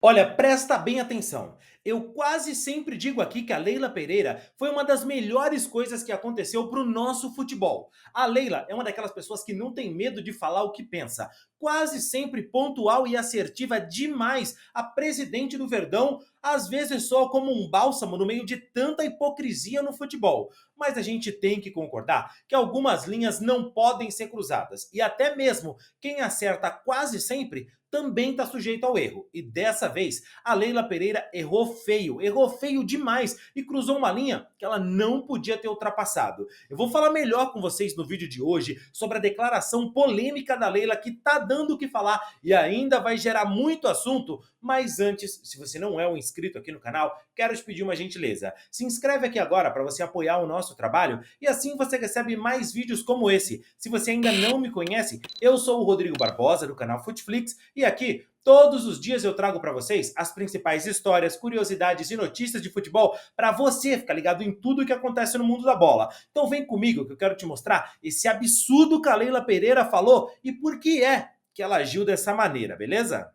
Olha, presta bem atenção. Eu quase sempre digo aqui que a Leila Pereira foi uma das melhores coisas que aconteceu para o nosso futebol. A Leila é uma daquelas pessoas que não tem medo de falar o que pensa. Quase sempre pontual e assertiva demais. A presidente do Verdão às vezes soa como um bálsamo no meio de tanta hipocrisia no futebol. Mas a gente tem que concordar que algumas linhas não podem ser cruzadas. E até mesmo quem acerta quase sempre também está sujeito ao erro. E dessa vez, a Leila Pereira errou feio demais e cruzou uma linha que ela não podia ter ultrapassado. Eu vou falar melhor com vocês no vídeo de hoje sobre a declaração polêmica da Leila que tá dando o que falar e ainda vai gerar muito assunto. Mas antes, se você não é um inscrito aqui no canal, quero te pedir uma gentileza. Se inscreve aqui agora para você apoiar o nosso trabalho e assim você recebe mais vídeos como esse. Se você ainda não me conhece, eu sou o Rodrigo Barbosa do canal Futflix e aqui todos os dias eu trago para vocês as principais histórias, curiosidades e notícias de futebol para você ficar ligado em tudo o que acontece no mundo da bola. Então vem comigo que eu quero te mostrar esse absurdo que a Leila Pereira falou e por que é que ela agiu dessa maneira, beleza?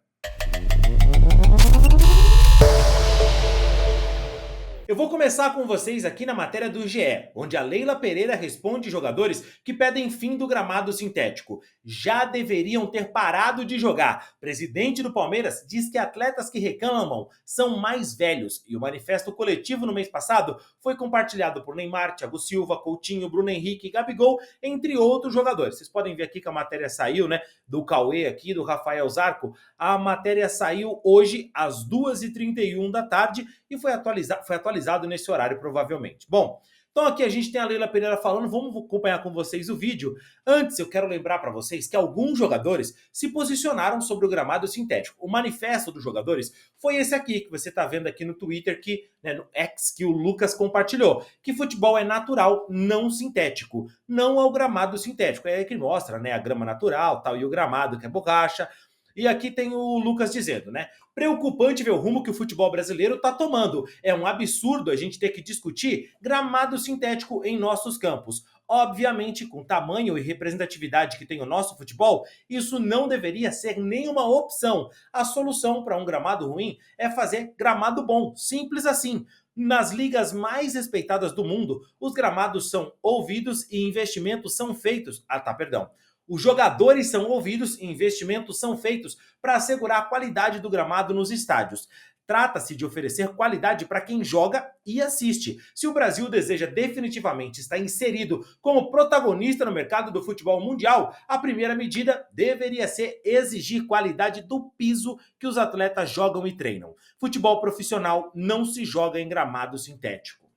Eu vou começar com vocês aqui na matéria do GE, onde a Leila Pereira responde jogadores que pedem fim do gramado sintético. Já deveriam ter parado de jogar. Presidente do Palmeiras diz que atletas que reclamam são mais velhos. E o manifesto coletivo no mês passado foi compartilhado por Neymar, Thiago Silva, Coutinho, Bruno Henrique e Gabigol, entre outros jogadores. Vocês podem ver aqui que a matéria saiu, né, do Cauê aqui, do Rafael Zarco. A matéria saiu hoje às 2h31 da tarde e foi atualizado nesse horário provavelmente. Bom, então aqui a gente tem a Leila Pereira falando, vamos acompanhar com vocês o vídeo. Antes eu quero lembrar para vocês que alguns jogadores se posicionaram sobre o gramado sintético. O manifesto dos jogadores foi esse aqui, que você está vendo aqui no Twitter, no X, que o Lucas compartilhou. Que futebol é natural, não sintético. Não ao gramado sintético. É aí que mostra, né, a grama natural tal, e o gramado que é borracha. E aqui tem o Lucas dizendo, né? Preocupante ver o rumo que o futebol brasileiro está tomando. É um absurdo a gente ter que discutir gramado sintético em nossos campos. Obviamente, com o tamanho e representatividade que tem o nosso futebol, isso não deveria ser nenhuma opção. A solução para um gramado ruim é fazer gramado bom. Simples assim. Nas ligas mais respeitadas do mundo, os gramados são ouvidos e investimentos são feitos. Perdão. Os jogadores são ouvidos e investimentos são feitos para assegurar a qualidade do gramado nos estádios. Trata-se de oferecer qualidade para quem joga e assiste. Se o Brasil deseja definitivamente estar inserido como protagonista no mercado do futebol mundial, a primeira medida deveria ser exigir qualidade do piso que os atletas jogam e treinam. Futebol profissional não se joga em gramado sintético.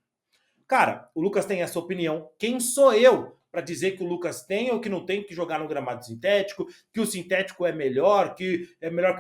Cara, o Lucas tem essa opinião. Quem sou eu para dizer que o Lucas tem ou que não tem que jogar no gramado sintético, que o sintético é melhor que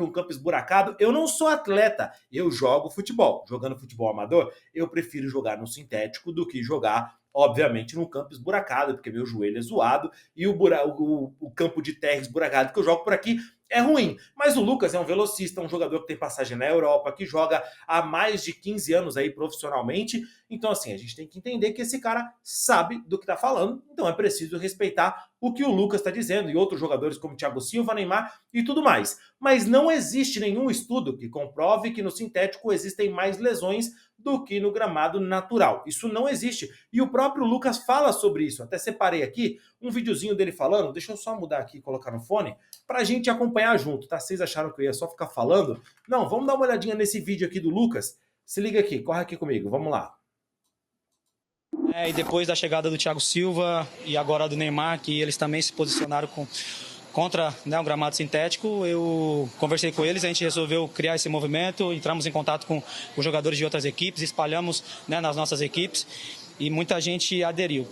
um campo esburacado? Eu não sou atleta, eu jogo futebol. Jogando futebol amador, eu prefiro jogar no sintético do que jogar, obviamente, num campo esburacado, porque meu joelho é zoado e o campo de terra esburacado que eu jogo por aqui é ruim. Mas o Lucas é um velocista, um jogador que tem passagem na Europa, que joga há mais de 15 anos aí profissionalmente. Então, assim, a gente tem que entender que esse cara sabe do que está falando, então é preciso respeitar o que o Lucas está dizendo e outros jogadores como Thiago Silva, Neymar e tudo mais. Mas não existe nenhum estudo que comprove que no sintético existem mais lesões do que no gramado natural. Isso não existe. E o próprio Lucas fala sobre isso. Até separei aqui um videozinho dele falando. Deixa eu só mudar aqui e colocar no fone para a gente acompanhar junto, tá? Vocês acharam que eu ia só ficar falando? Não, vamos dar uma olhadinha nesse vídeo aqui do Lucas. Se liga aqui, corre aqui comigo, vamos lá. E depois da chegada do Thiago Silva e agora do Neymar, que eles também se posicionaram contra, né, o gramado sintético, eu conversei com eles, a gente resolveu criar esse movimento, entramos em contato com os jogadores de outras equipes, espalhamos, né, nas nossas equipes e muita gente aderiu.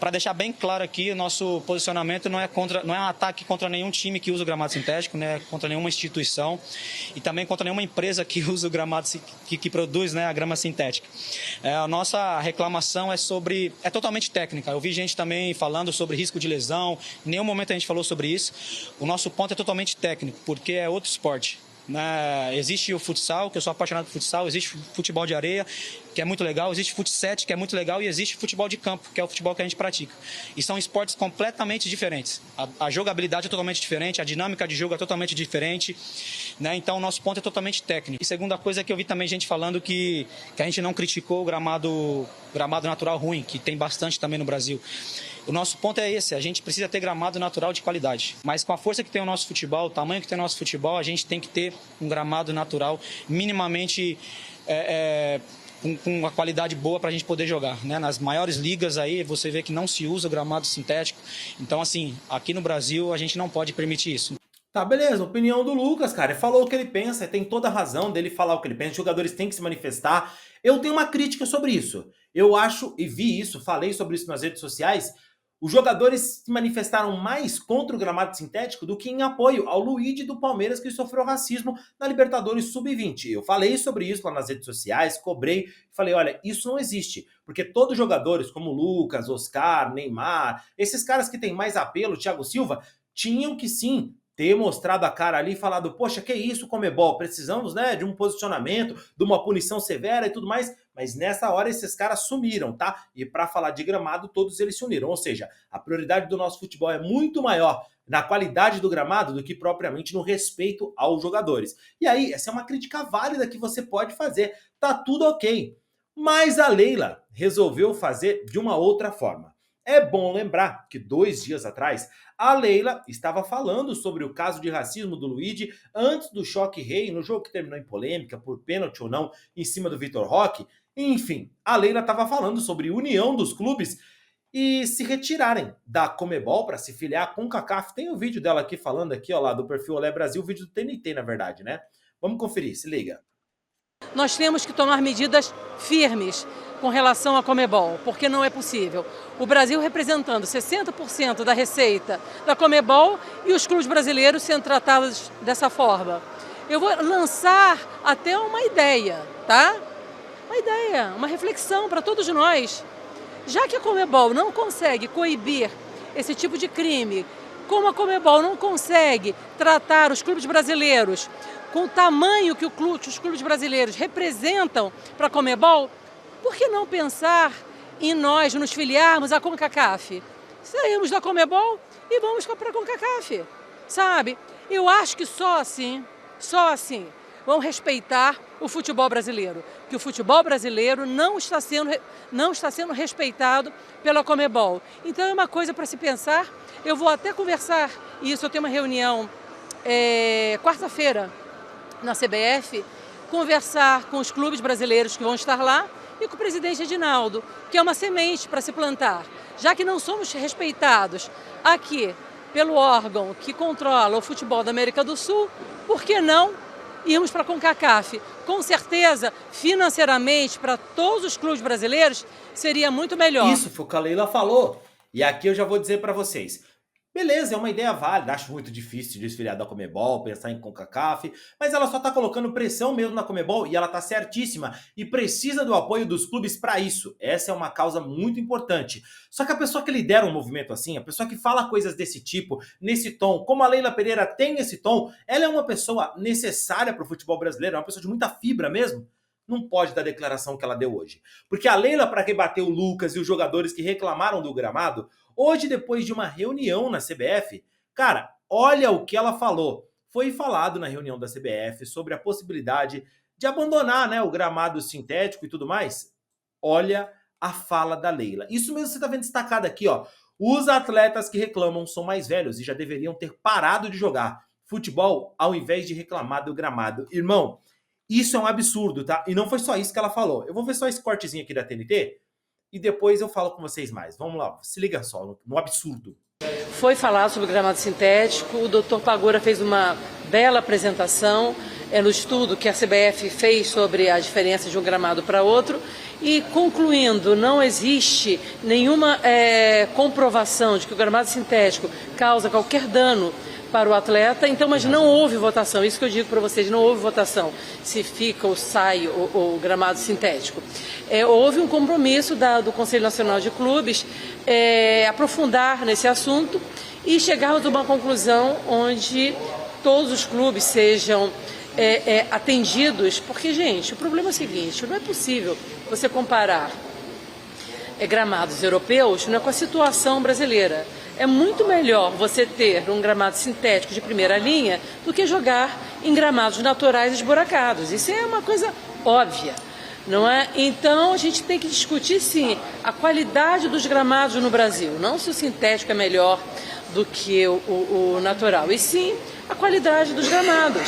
Para deixar bem claro aqui, o nosso posicionamento não é um ataque contra nenhum time que usa o gramado sintético, né, contra nenhuma instituição e também contra nenhuma empresa que usa o gramado que produz, né, a grama sintética. A nossa reclamação é totalmente técnica. Eu vi gente também falando sobre risco de lesão, em nenhum momento a gente falou sobre isso. O nosso ponto é totalmente técnico, porque é outro esporte. né? Existe o futsal, que eu sou apaixonado por futsal, existe o futebol de areia, que é muito legal, existe o futsal, que é muito legal, e existe o futebol de campo, que é o futebol que a gente pratica. E são esportes completamente diferentes. A jogabilidade é totalmente diferente, a dinâmica de jogo é totalmente diferente, né? Então o nosso ponto é totalmente técnico. E segunda coisa é que eu vi também gente falando que a gente não criticou o gramado natural ruim, que tem bastante também no Brasil. O nosso ponto é esse, a gente precisa ter gramado natural de qualidade. Mas com a força que tem o nosso futebol, o tamanho que tem o nosso futebol, a gente tem que ter um gramado natural minimamente com uma qualidade boa para a gente poder jogar, né? Nas maiores ligas aí você vê que não se usa o gramado sintético. Então, assim, aqui no Brasil a gente não pode permitir isso. Tá, beleza, opinião do Lucas, cara. Ele falou o que ele pensa, tem toda a razão dele falar o que ele pensa. Os jogadores têm que se manifestar. Eu tenho uma crítica sobre isso. Eu acho, e vi isso, falei sobre isso nas redes sociais, os jogadores se manifestaram mais contra o gramado sintético do que em apoio ao Luigi do Palmeiras, que sofreu racismo na Libertadores Sub-20. Eu falei sobre isso lá nas redes sociais, cobrei, falei, olha, isso não existe. Porque todos os jogadores, como Lucas, Oscar, Neymar, esses caras que têm mais apelo, Thiago Silva, tinham que sim ter mostrado a cara ali e falado, poxa, que isso, Conmebol, precisamos, né, de um posicionamento, de uma punição severa e tudo mais, mas nessa hora esses caras sumiram, tá? E para falar de gramado, todos eles se uniram, ou seja, a prioridade do nosso futebol é muito maior na qualidade do gramado do que propriamente no respeito aos jogadores. E aí, essa é uma crítica válida que você pode fazer, tá tudo ok. Mas a Leila resolveu fazer de uma outra forma. É bom lembrar que 2 dias atrás, a Leila estava falando sobre o caso de racismo do Luigi antes do choque rei, no jogo que terminou em polêmica, por pênalti ou não, em cima do Vitor Roque. Enfim, a Leila estava falando sobre união dos clubes e se retirarem da Conmebol para se filiar à CONCACAF. Tem o vídeo dela aqui falando aqui, ó, lá do perfil Olé Brasil, o vídeo do TNT, na verdade, né? Vamos conferir, se liga. Nós temos que tomar medidas firmes com relação à Conmebol, porque não é possível. O Brasil representando 60% da receita da Conmebol e os clubes brasileiros sendo tratados dessa forma. Eu vou lançar até uma ideia, tá? Uma ideia, uma reflexão para todos nós. Já que a Conmebol não consegue coibir esse tipo de crime, como a Conmebol não consegue tratar os clubes brasileiros com o tamanho que os clubes brasileiros representam para a Conmebol, por que não pensar em nós nos filiarmos à CONCACAF? Saímos da Conmebol e vamos para a CONCACAF, sabe? Eu acho que só assim, vão respeitar o futebol brasileiro, que o futebol brasileiro não está sendo respeitado pela Conmebol. Então é uma coisa para se pensar. Eu vou até conversar isso, eu tenho uma reunião quarta-feira na CBF, conversar com os clubes brasileiros que vão estar lá e com o presidente Edinaldo, que é uma semente para se plantar. Já que não somos respeitados aqui pelo órgão que controla o futebol da América do Sul, por que não irmos para a CONCACAF? Com certeza, financeiramente, para todos os clubes brasileiros, seria muito melhor. Isso foi o que a Leila falou. E aqui eu já vou dizer para vocês. Beleza, é uma ideia válida, acho muito difícil desfiliar da Conmebol, pensar em CONCACAF, mas ela só tá colocando pressão mesmo na Conmebol e ela tá certíssima e precisa do apoio dos clubes para isso. Essa é uma causa muito importante. Só que a pessoa que lidera um movimento assim, a pessoa que fala coisas desse tipo, nesse tom, como a Leila Pereira tem esse tom, ela é uma pessoa necessária para o futebol brasileiro, é uma pessoa de muita fibra mesmo. Não pode dar a declaração que ela deu hoje. Porque a Leila, para rebater o Lucas e os jogadores que reclamaram do gramado, hoje, depois de uma reunião na CBF, cara, olha o que ela falou. Foi falado na reunião da CBF sobre a possibilidade de abandonar, né, o gramado sintético e tudo mais. Olha a fala da Leila. Isso mesmo você está vendo destacado aqui, ó. Os atletas que reclamam são mais velhos e já deveriam ter parado de jogar futebol ao invés de reclamar do gramado. Irmão, isso é um absurdo, tá? E não foi só isso que ela falou. Eu vou ver só esse cortezinho aqui da TNT e depois eu falo com vocês mais. Vamos lá, se liga só no absurdo. Foi falado sobre o gramado sintético, o Dr. Pagura fez uma bela apresentação no estudo que a CBF fez sobre a diferença de um gramado para outro e, concluindo, não existe nenhuma comprovação de que o gramado sintético causa qualquer dano para o atleta, então, mas não houve votação, isso que eu digo para vocês, não houve votação, se fica ou sai o gramado sintético. Houve um compromisso do Conselho Nacional de Clubes aprofundar nesse assunto e chegarmos a uma conclusão onde todos os clubes sejam atendidos, porque, gente, o problema é o seguinte, não é possível você comparar gramados europeus, não é, com a situação brasileira. É muito melhor você ter um gramado sintético de primeira linha do que jogar em gramados naturais esburacados. Isso é uma coisa óbvia, não é? Então a gente tem que discutir, sim, a qualidade dos gramados no Brasil. Não se o sintético é melhor do que o natural, e sim a qualidade dos gramados.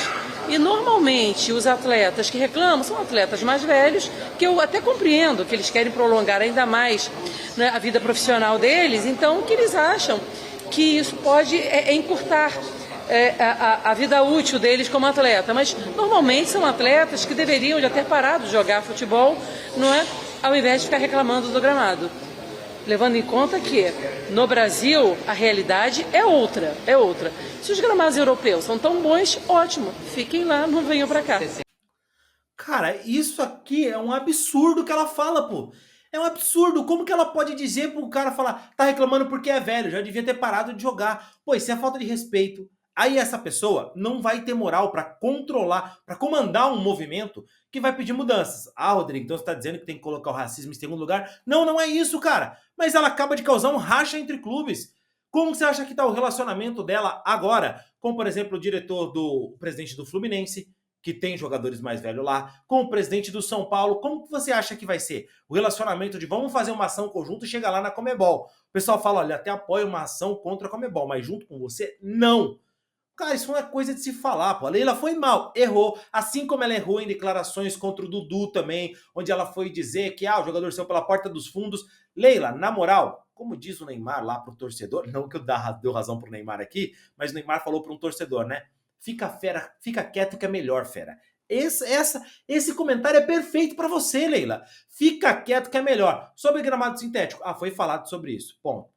E normalmente os atletas que reclamam são atletas mais velhos, que eu até compreendo que eles querem prolongar ainda mais, né, a vida profissional deles, então que eles acham que isso pode encurtar a vida útil deles como atleta. Mas normalmente são atletas que deveriam já ter parado de jogar futebol, não é? Ao invés de ficar reclamando do gramado. Levando em conta que no Brasil a realidade é outra. Se os gramados europeus são tão bons, ótimo, fiquem lá, não venham pra cá. Cara, isso aqui é um absurdo que ela fala, pô. É um absurdo. Como que ela pode dizer pro cara falar, tá reclamando porque é velho, já devia ter parado de jogar. Pô, isso é falta de respeito. Aí essa pessoa não vai ter moral pra controlar, pra comandar um movimento que vai pedir mudanças. Ah, Rodrigo, então você tá dizendo que tem que colocar o racismo em segundo lugar? Não, não é isso, cara. Mas ela acaba de causar um racha entre clubes. Como você acha que tá o relacionamento dela agora? Com, por exemplo, o presidente do Fluminense, que tem jogadores mais velhos lá, com o presidente do São Paulo. Como que você acha que vai ser o relacionamento de vamos fazer uma ação conjunta e chegar lá na Conmebol? O pessoal fala, olha, até apoia uma ação contra a Conmebol, mas junto com você, não. Cara, isso não é coisa de se falar, pô. A Leila foi mal, errou. Assim como ela errou em declarações contra o Dudu também, onde ela foi dizer que o jogador saiu pela porta dos fundos. Leila, na moral, como diz o Neymar lá pro torcedor, não que eu deu razão pro Neymar aqui, mas o Neymar falou para um torcedor, né? Fica quieto que é melhor, fera. Esse comentário é perfeito para você, Leila. Fica quieto que é melhor. Sobre gramado sintético, foi falado sobre isso. Ponto.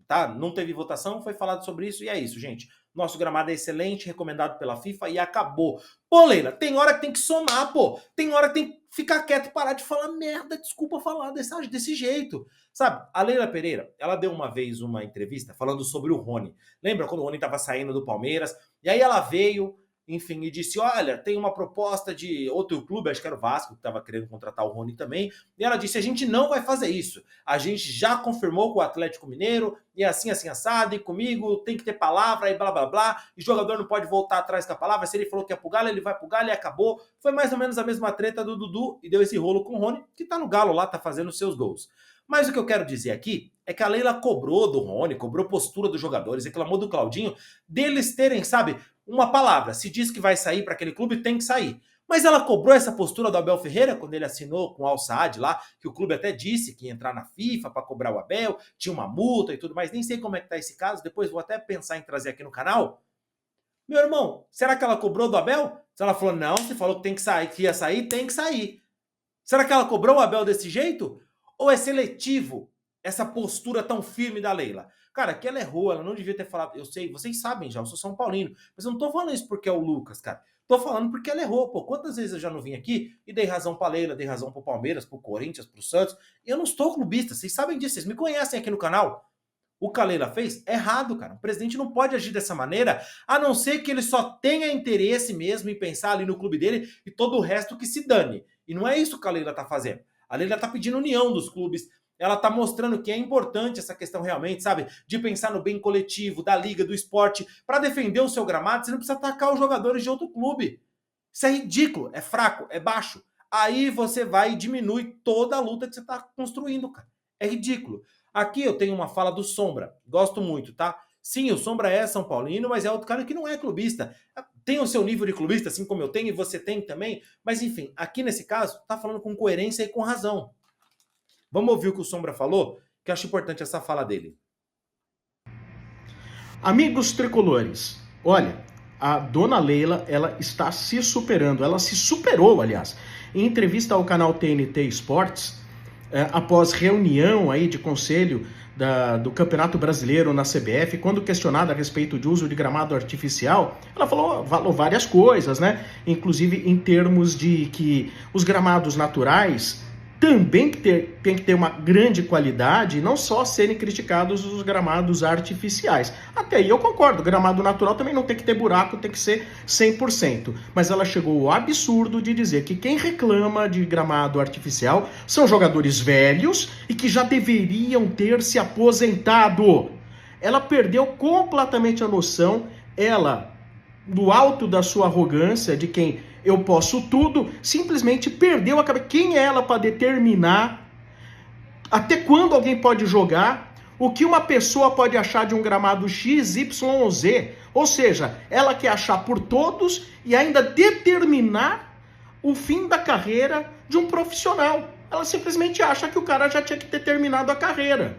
Tá? Não teve votação, foi falado sobre isso e é isso, gente. Nosso gramado é excelente, recomendado pela FIFA e acabou. Pô, Leila, tem hora que tem que somar, pô. Tem hora que tem que ficar quieto e parar de falar merda, desculpa falar desse jeito. Sabe, a Leila Pereira, ela deu uma vez uma entrevista falando sobre o Rony. Lembra quando o Rony tava saindo do Palmeiras? E aí ela veio, enfim, e disse, olha, tem uma proposta de outro clube, acho que era o Vasco, que estava querendo contratar o Rony também, e ela disse, a gente não vai fazer isso, a gente já confirmou com o Atlético Mineiro, e assim assado, e comigo tem que ter palavra, e blá blá blá, e o jogador não pode voltar atrás com a palavra, se ele falou que é pro Galo, ele vai pro Galo e acabou. Foi mais ou menos a mesma treta do Dudu, e deu esse rolo com o Rony, que tá no Galo lá, tá fazendo seus gols. Mas o que eu quero dizer aqui é que a Leila cobrou do Rony, cobrou postura dos jogadores, reclamou do Claudinho, deles terem, sabe, uma palavra. Se diz que vai sair para aquele clube, tem que sair. Mas ela cobrou essa postura do Abel Ferreira quando ele assinou com o Al Saad lá, que o clube até disse que ia entrar na FIFA para cobrar o Abel, tinha uma multa e tudo mais. Nem sei como é que tá esse caso, depois vou até pensar em trazer aqui no canal. Meu irmão, será que ela cobrou do Abel? Se ela falou, não, se falou que tem que sair, que ia sair, tem que sair. Será que ela cobrou o Abel desse jeito? Ou é seletivo essa postura tão firme da Leila? Cara, que ela errou, ela não devia ter falado. Eu sei, vocês sabem já, eu sou São Paulino. Mas eu não tô falando isso porque é o Lucas, cara. Tô falando porque ela errou. Pô, quantas vezes eu já não vim aqui e dei razão pra Leila, dei razão pro Palmeiras, pro Corinthians, pro Santos. E eu não estou clubista, vocês sabem disso, vocês me conhecem aqui no canal. O que a Leila fez é errado, cara. O presidente não pode agir dessa maneira, a não ser que ele só tenha interesse mesmo em pensar ali no clube dele e todo o resto que se dane. E não é isso que a Leila tá fazendo. A Leila tá pedindo união dos clubes, ela tá mostrando que é importante essa questão realmente, sabe? De pensar no bem coletivo, da liga, do esporte, para defender o seu gramado, você não precisa atacar os jogadores de outro clube. Isso é ridículo, é fraco, é baixo. Aí você vai e diminui toda a luta que você tá construindo, cara. É ridículo. Aqui eu tenho uma fala do Sombra, gosto muito, tá? Sim, o Sombra é São Paulino, mas é outro cara que não é clubista. Tem o seu nível de clubista, assim como eu tenho e você tem também. Mas enfim, aqui nesse caso, tá falando com coerência e com razão. Vamos ouvir o que o Sombra falou, que eu acho importante essa fala dele. Amigos tricolores, olha, a dona Leila, ela está se superando. Ela se superou, aliás. Em entrevista ao canal TNT Esportes, após reunião aí de conselho do Campeonato Brasileiro na CBF, quando questionada a respeito de uso de gramado artificial, ela falou várias coisas, né? Inclusive em termos de que os gramados naturais também tem que ter uma grande qualidade, não só serem criticados os gramados artificiais. Até aí eu concordo, gramado natural também não tem que ter buraco, tem que ser 100%. Mas ela chegou ao absurdo de dizer que quem reclama de gramado artificial são jogadores velhos e que já deveriam ter se aposentado. Ela perdeu completamente a noção, ela, do alto da sua arrogância, de quem eu posso tudo, simplesmente perdeu a cabeça. Quem é ela para determinar até quando alguém pode jogar, o que uma pessoa pode achar de um gramado X, Y ou Z? Ou seja, ela quer achar por todos e ainda determinar o fim da carreira de um profissional. Ela simplesmente acha que o cara já tinha que ter terminado a carreira.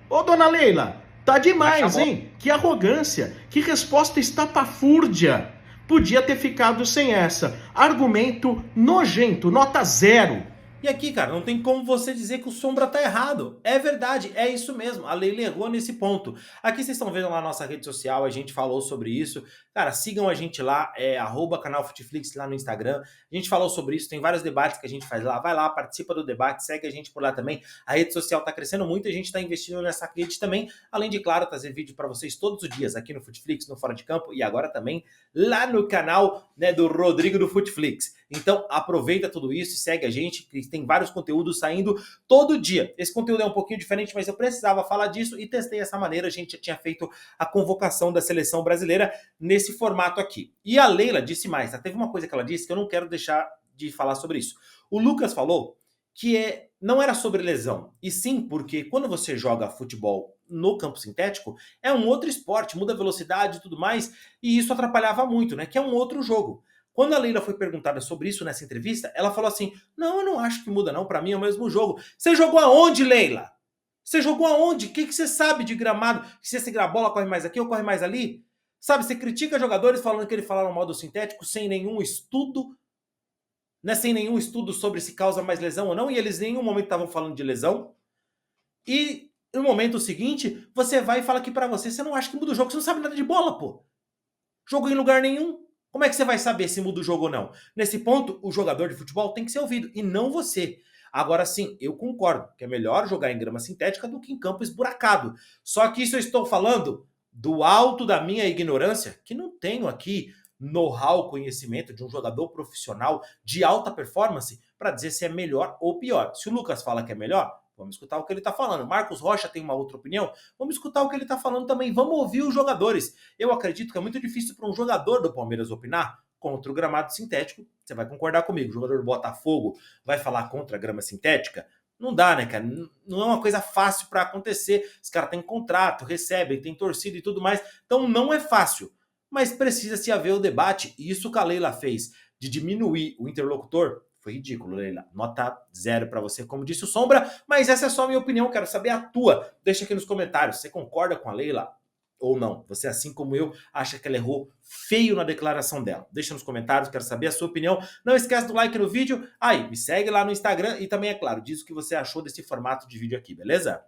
Ô, dona Leila, tá demais, hein? Que arrogância, que resposta estapafúrdia. Podia ter ficado sem essa. Argumento nojento, nota 0. E aqui, cara, não tem como você dizer que o Sombra tá errado. É verdade, é isso mesmo. A Leila errou nesse ponto. Aqui vocês estão vendo lá na nossa rede social, a gente falou sobre isso. Cara, sigam a gente lá, @canal Futeflix lá no Instagram. A gente falou sobre isso, tem vários debates que a gente faz lá. Vai lá, participa do debate, segue a gente por lá também. A rede social tá crescendo muito e a gente tá investindo nessa rede também. Além de, claro, trazer vídeo para vocês todos os dias aqui no Futeflix, no Fora de Campo e agora também lá no canal, né, do Rodrigo do Futeflix. Então aproveita tudo isso e segue a gente, que tem vários conteúdos saindo todo dia. Esse conteúdo é um pouquinho diferente, mas eu precisava falar disso e testei essa maneira. A gente já tinha feito a convocação da seleção brasileira nesse formato aqui. E a Leila disse mais, tá? Teve uma coisa que ela disse que eu não quero deixar de falar sobre isso. O Lucas falou que não era sobre lesão, e sim porque quando você joga futebol no campo sintético, é um outro esporte, muda a velocidade e tudo mais, e isso atrapalhava muito, né? Que é um outro jogo. Quando a Leila foi perguntada sobre isso nessa entrevista, ela falou assim, não, eu não acho que muda não, pra mim é o mesmo jogo. Você jogou aonde, Leila? Você jogou aonde? O que você sabe de gramado? Que se esse a bola corre mais aqui ou corre mais ali? Sabe, você critica jogadores falando que ele falaram mal do sintético sem nenhum estudo, né? Sem nenhum estudo sobre se causa mais lesão ou não, e eles em nenhum momento estavam falando de lesão. E no momento seguinte, você vai e fala que pra você não acha que muda o jogo, você não sabe nada de bola, pô. Jogou em lugar nenhum. Como é que você vai saber se muda o jogo ou não? Nesse ponto, o jogador de futebol tem que ser ouvido, e não você. Agora sim, eu concordo que é melhor jogar em grama sintética do que em campo esburacado. Só que isso eu estou falando do alto da minha ignorância, que não tenho aqui know-how, conhecimento de um jogador profissional de alta performance para dizer se é melhor ou pior. Se o Lucas fala que é melhor, vamos escutar o que ele está falando. Marcos Rocha tem uma outra opinião, vamos escutar o que ele está falando também. Vamos ouvir os jogadores. Eu acredito que é muito difícil para um jogador do Palmeiras opinar contra o gramado sintético. Você vai concordar comigo. O jogador do Botafogo vai falar contra a grama sintética? Não dá, né, cara? Não é uma coisa fácil para acontecer. Os caras têm contrato, recebem, tem torcida e tudo mais. Então não é fácil. Mas precisa-se haver o debate. E isso que a Leila fez de diminuir o interlocutor foi ridículo, Leila. Nota 0 para você, como disse o Sombra. Mas essa é só a minha opinião. Quero saber a tua. Deixa aqui nos comentários. Você concorda com a Leila ou não? Você, assim como eu, acha que ela errou feio na declaração dela? Deixa nos comentários. Quero saber a sua opinião. Não esquece do like no vídeo. Aí, me segue lá no Instagram. E também, é claro, diz o que você achou desse formato de vídeo aqui, beleza?